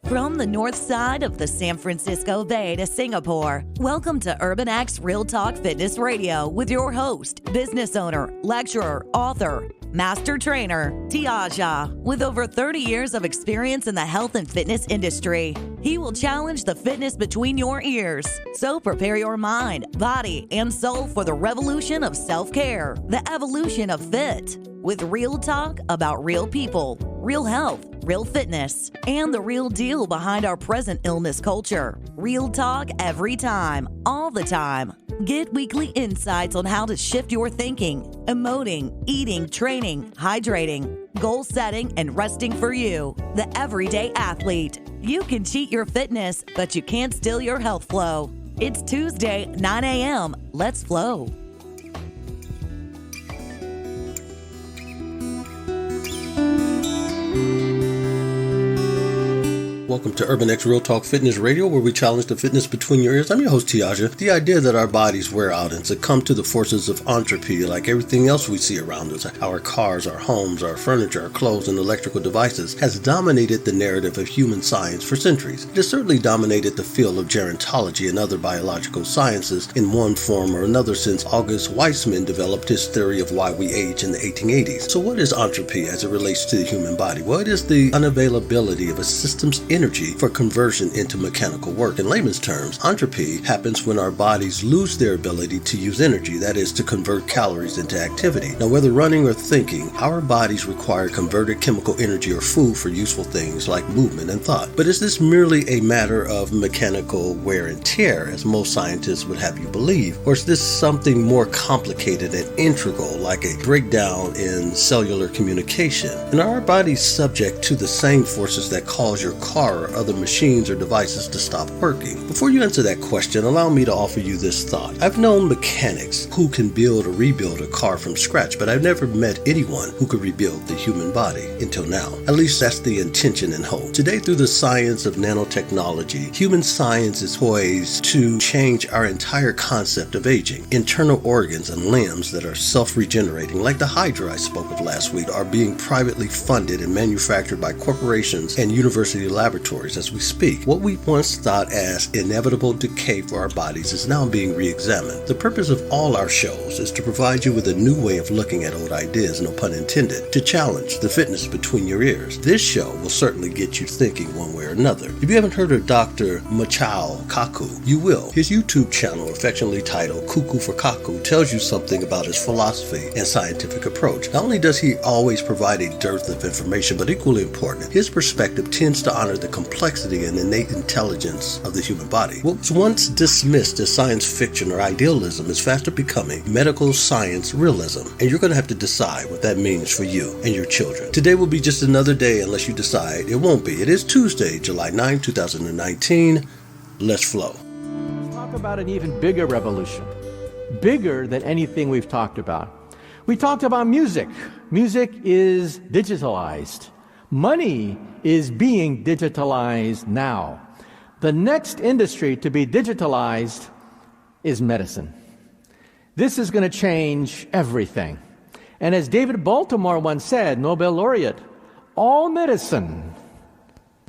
From the north side of the San Francisco Bay to Singapore, welcome to UrbanEx Real Talk Fitness Radio with your host, business owner, lecturer, author, master trainer, Tiaja. With over 30 years of experience in the health and fitness industry, he will challenge the fitness between your ears. So prepare your mind, body, and soul for the revolution of self-care, the evolution of fit, with real talk about real people, real health, real fitness, and the real deal behind our present illness culture. Real talk every time, all the time. Get weekly insights on how to shift your thinking, emoting, eating, training, hydrating, goal setting, and resting for you, the everyday athlete. You can cheat your fitness, but you can't steal your health flow. It's Tuesday, 9 a.m. Let's flow. Welcome to UrbanEx Real Talk Fitness Radio, where we challenge the fitness between your ears. I'm your host, Tiaja. The idea that our bodies wear out and succumb to the forces of entropy, like everything else we see around us, our cars, our homes, our furniture, our clothes, and electrical devices, has dominated the narrative of human science for centuries. It has certainly dominated the field of gerontology and other biological sciences in one form or another since August Weismann developed his theory of why we age in the 1880s. So what is entropy as it relates to the human body? Well, it is the unavailability of a system's energy for conversion into mechanical work. In layman's terms, entropy happens when our bodies lose their ability to use energy, that is, to convert calories into activity. Now, whether running or thinking, our bodies require converted chemical energy or food for useful things like movement and thought. But is this merely a matter of mechanical wear and tear, as most scientists would have you believe? Or is this something more complicated and integral, like a breakdown in cellular communication? And are our bodies subject to the same forces that cause your car or other machines or devices to stop working? Before you answer that question, allow me to offer you this thought. I've known mechanics who can build or rebuild a car from scratch, but I've never met anyone who could rebuild the human body until now. At least that's the intention and hope. Today, through the science of nanotechnology, human science is poised to change our entire concept of aging. Internal organs and limbs that are self-regenerating, like the Hydra I spoke of last week, are being privately funded and manufactured by corporations and university laboratories as we speak. What we once thought as inevitable decay for our bodies is now being re-examined. The purpose of all our shows is to provide you with a new way of looking at old ideas, no pun intended, to challenge the fitness between your ears. This show will certainly get you thinking one way or another. If you haven't heard of Dr. Michio Kaku, you will. His YouTube channel, affectionately titled Cuckoo for Kaku, tells you something about his philosophy and scientific approach. Not only does he always provide a dearth of information, but equally important, his perspective tends to honor the complexity and innate intelligence of the human body. What was once dismissed as science fiction or idealism is faster becoming medical science realism, and you're going to have to decide what that means for you and your children. Today will be just another day unless you decide it won't be. It is Tuesday, July 9, 2019. Let's flow. Let's talk about an even bigger revolution, bigger than anything we've talked about. We talked about music. Music is digitalized. Money is being digitalized now. The next industry to be digitalized is medicine. This is going to change everything. And as David Baltimore once said, Nobel laureate, all medicine,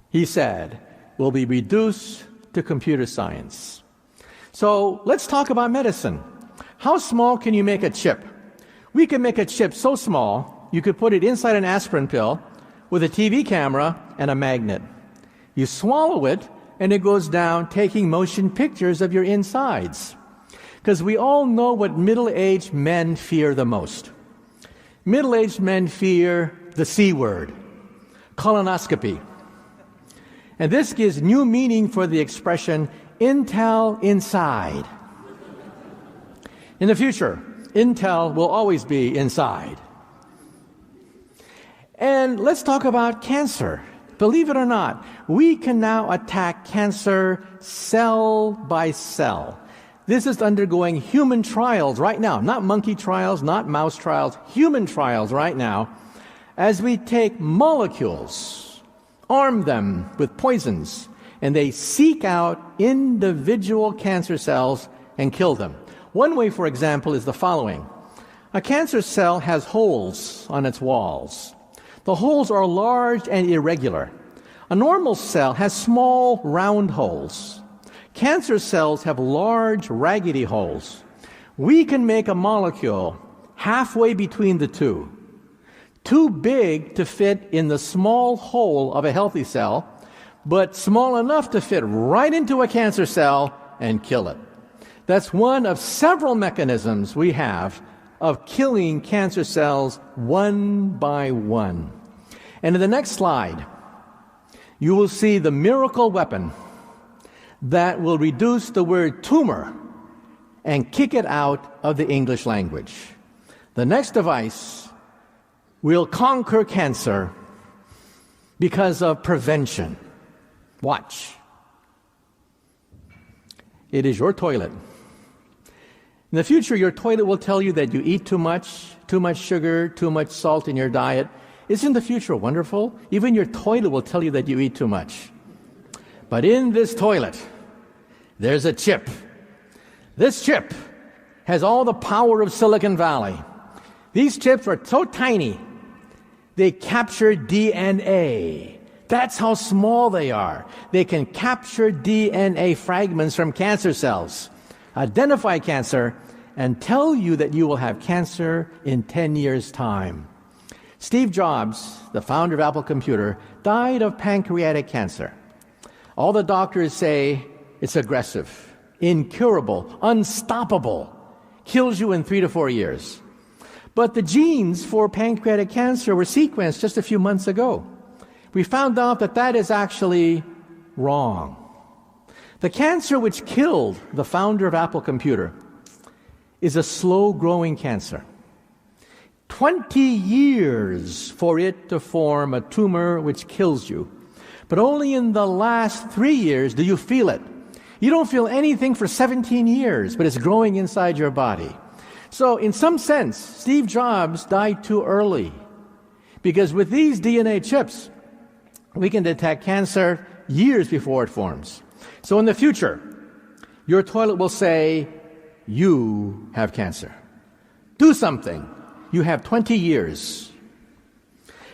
he said, will be reduced to computer science. So let's talk about medicine. How small can you make a chip? We can make a chip so small, you could put it inside an aspirin pill with a TV camera and a magnet. You swallow it, and it goes down taking motion pictures of your insides. Because we all know what middle-aged men fear the most. Middle-aged men fear the C word, colonoscopy. And this gives new meaning for the expression, Intel inside. In the future, Intel will always be inside. And let's talk about cancer. Believe it or not, we can now attack cancer cell by cell. This is undergoing human trials right now, not monkey trials, not mouse trials, human trials right now, as we take molecules, arm them with poisons, and they seek out individual cancer cells and kill them. One way, for example, is the following. A cancer cell has holes on its walls. The holes are large and irregular. A normal cell has small, round holes. Cancer cells have large, raggedy holes. We can make a molecule halfway between the two, too big to fit in the small hole of a healthy cell, but small enough to fit right into a cancer cell and kill it. That's one of several mechanisms we have of killing cancer cells one by one. And in the next slide, you will see the miracle weapon that will reduce the word tumor and kick it out of the English language. The next device will conquer cancer because of prevention. Watch. It is your toilet. In the future, your toilet will tell you that you eat too much sugar, too much salt in your diet. Isn't the future wonderful? Even your toilet will tell you that you eat too much. But in this toilet, there's a chip. This chip has all the power of Silicon Valley. These chips are so tiny, they capture DNA. That's how small they are. They can capture DNA fragments from cancer cells, identify cancer, and tell you that you will have cancer in 10 years' time. Steve Jobs, the founder of Apple Computer, died of pancreatic cancer. All the doctors say it's aggressive, incurable, unstoppable, kills you in 3 to 4 years. But the genes for pancreatic cancer were sequenced just a few months ago. We found out that that is actually wrong. The cancer which killed the founder of Apple Computer is a slow-growing cancer. 20 years for it to form a tumor which kills you. But only in the last 3 years do you feel it. You don't feel anything for 17 years, but it's growing inside your body. So in some sense, Steve Jobs died too early, because with these DNA chips, we can detect cancer years before it forms. So in the future, your toilet will say, you have cancer. Do something. You have 20 years.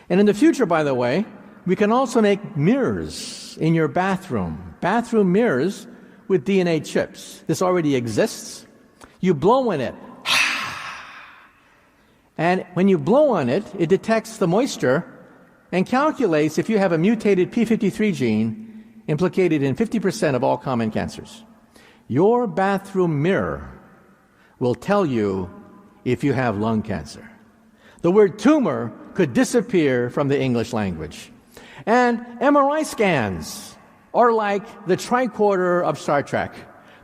And in the future, by the way, we can also make mirrors in your bathroom. Bathroom mirrors with DNA chips. This already exists. You blow in it. And when you blow on it, it detects the moisture and calculates if you have a mutated P53 gene implicated in 50% of all common cancers. Your bathroom mirror will tell you if you have lung cancer. The word tumor could disappear from the English language. And MRI scans are like the tricorder of Star Trek.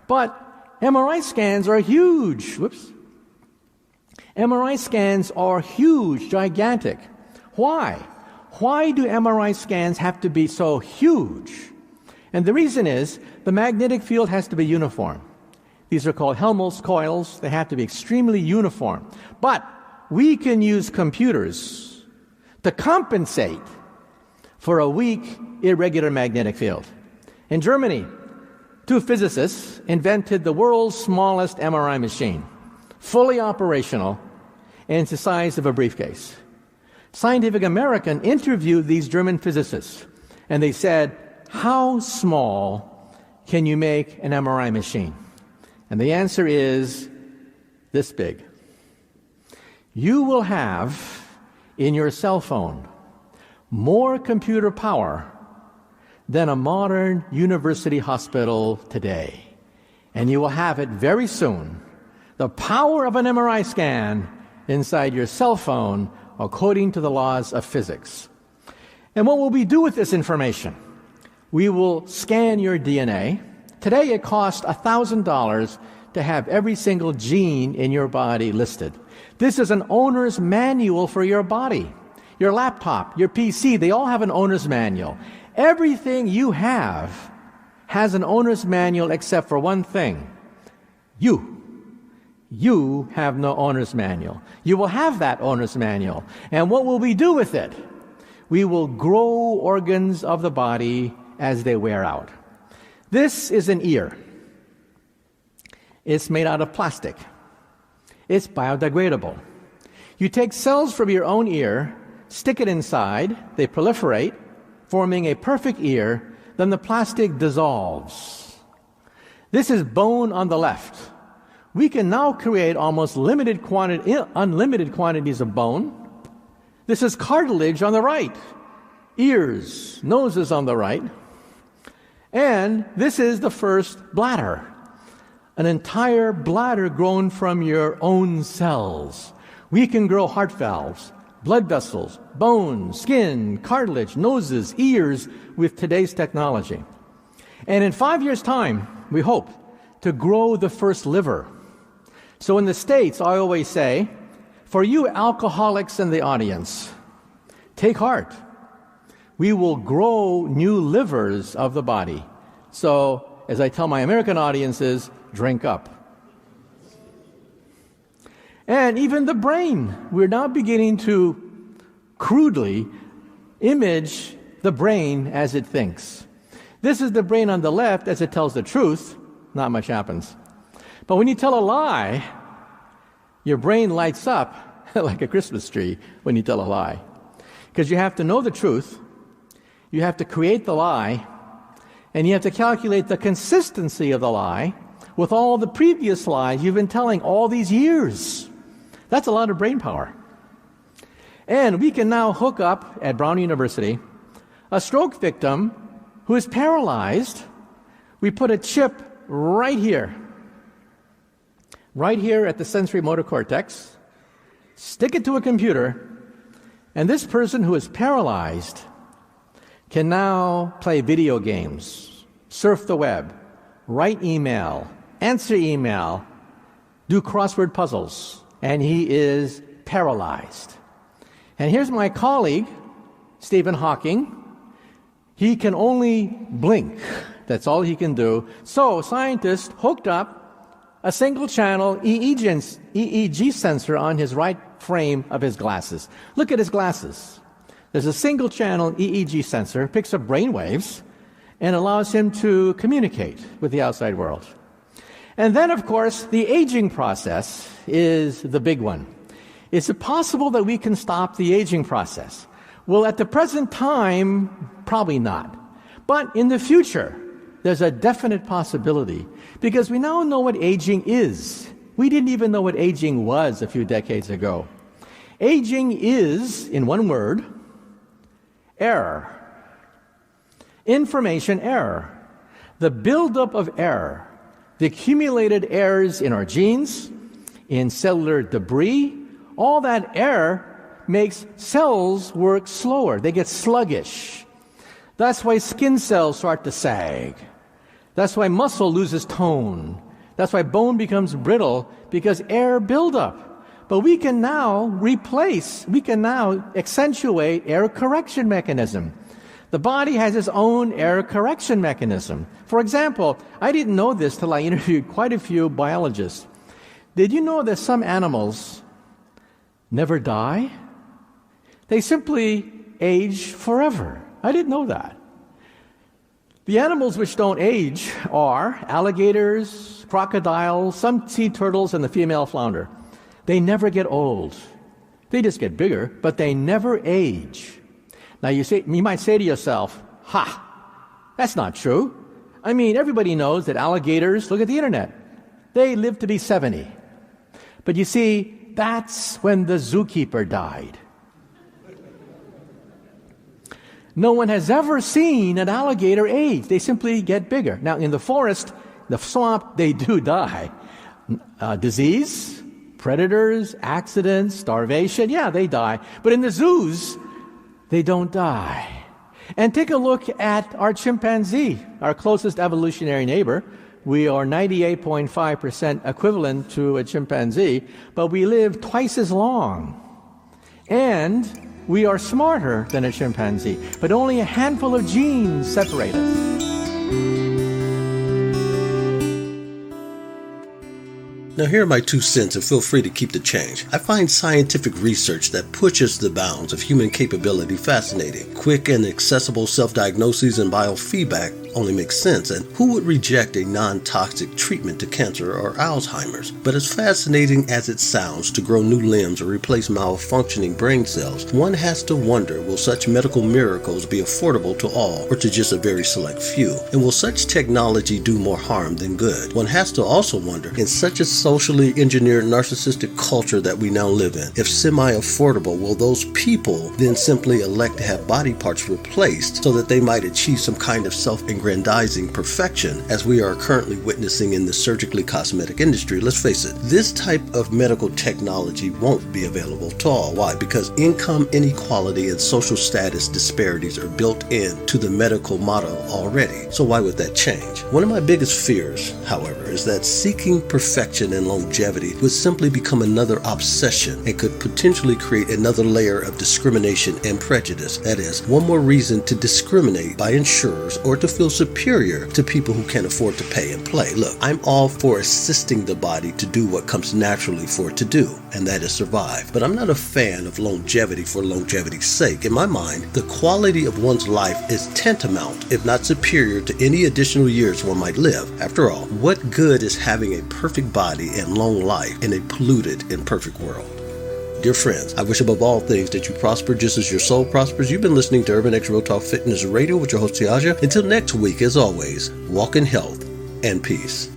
But MRI scans are huge. MRI scans are huge, gigantic. Why? Why do MRI scans have to be so huge? And the reason is the magnetic field has to be uniform. These are called Helmholtz coils. They have to be extremely uniform. But we can use computers to compensate for a weak, irregular magnetic field. In Germany, 2 physicists invented the world's smallest MRI machine, fully operational, and it's the size of a briefcase. Scientific American interviewed these German physicists, and they said, how small can you make an MRI machine? And the answer is this big. You will have in your cell phone more computer power than a modern university hospital today. And you will have it very soon. The power of an MRI scan inside your cell phone according to the laws of physics. And what will we do with this information? We will scan your DNA. Today it costs $1,000 to have every single gene in your body listed. This is an owner's manual for your body. Your laptop, your PC, they all have an owner's manual. Everything you have has an owner's manual except for one thing. You have no owner's manual. You will have that owner's manual. And what will we do with it? We will grow organs of the body as they wear out. This is an ear. It's made out of plastic. It's biodegradable. You take cells from your own ear, stick it inside, they proliferate, forming a perfect ear, then the plastic dissolves. This is bone on the left. We can now create almost unlimited quantities of bone. This is cartilage on the right. Ears, noses on the right. And this is the first bladder. An entire bladder grown from your own cells. We can grow heart valves, blood vessels, bone, skin, cartilage, noses, ears with today's technology. And in 5 years' time, we hope to grow the first liver. So in the States, I always say, for you alcoholics in the audience, take heart. We will grow new livers of the body. So, as I tell my American audiences, drink up. And even the brain, we're now beginning to crudely image the brain as it thinks. This is the brain on the left as it tells the truth. Not much happens. But when you tell a lie, your brain lights up like a Christmas tree when you tell a lie. Because you have to know the truth, you have to create the lie, and you have to calculate the consistency of the lie with all the previous lies you've been telling all these years. That's a lot of brain power. And we can now hook up at Brown University a stroke victim who is paralyzed. We put a chip right here at the sensory motor cortex, stick it to a computer, and this person who is paralyzed can now play video games, surf the web, write email, answer email, do crossword puzzles, and he is paralyzed. And here's my colleague, Stephen Hawking. He can only blink. That's all he can do. So scientists hooked up a single-channel EEG sensor on his right frame of his glasses. Look at his glasses. There's a single-channel EEG sensor, picks up brain waves, and allows him to communicate with the outside world. And then, of course, the aging process is the big one. Is it possible that we can stop the aging process? Well, at the present time, probably not. But in the future, there's a definite possibility, because we now know what aging is. We didn't even know what aging was a few decades ago. Aging is, in one word, error. Information error. The buildup of error. The accumulated errors in our genes, in cellular debris, all that error makes cells work slower. They get sluggish. That's why skin cells start to sag. That's why muscle loses tone. That's why bone becomes brittle, because error buildup. But we can now accentuate error correction mechanism. The body has its own error correction mechanism. For example, I didn't know this till I interviewed quite a few biologists. Did you know that some animals never die? They simply age forever. I didn't know that. The animals which don't age are alligators, crocodiles, some sea turtles, and the female flounder. They never get old. They just get bigger, but they never age. Now you might say to yourself, that's not true. I mean, everybody knows that alligators, look at the internet, they live to be 70. But you see, that's when the zookeeper died. No one has ever seen an alligator age. They simply get bigger. Now, in the forest, the swamp, they do die. Disease, predators, accidents, starvation, yeah, they die. But in the zoos, they don't die. And take a look at our chimpanzee, our closest evolutionary neighbor. We are 98.5% equivalent to a chimpanzee, but we live twice as long. And we are smarter than a chimpanzee, but only a handful of genes separate us. Now here are my 2 cents, and feel free to keep the change. I find scientific research that pushes the bounds of human capability fascinating. Quick and accessible self-diagnoses and biofeedback only makes sense, and who would reject a non-toxic treatment to cancer or Alzheimer's? But as fascinating as it sounds to grow new limbs or replace malfunctioning brain cells, one has to wonder, will such medical miracles be affordable to all or to just a very select few? And will such technology do more harm than good? One has to also wonder, in such a socially engineered narcissistic culture that we now live in, if semi-affordable, will those people then simply elect to have body parts replaced so that they might achieve some kind of self-aggrandizing perfection, as we are currently witnessing in the surgically cosmetic industry? Let's face it, this type of medical technology won't be available to all. Why? Because income inequality and social status disparities are built into the medical model already. So why would that change? One of my biggest fears, however, is that seeking perfection and longevity would simply become another obsession and could potentially create another layer of discrimination and prejudice. That is, one more reason to discriminate by insurers or to feel superior to people who can't afford to pay and play. Look, I'm all for assisting the body to do what comes naturally for it to do, and that is survive. But I'm not a fan of longevity for longevity's sake. In my mind, the quality of one's life is tantamount, if not superior, to any additional years one might live. After all, what good is having a perfect body and long life in a polluted, imperfect world? Dear friends, I wish above all things that you prosper just as your soul prospers. You've been listening to UrbanEx Real Talk Fitness Radio with your host, Tiaja. Until next week, as always, walk in health and peace.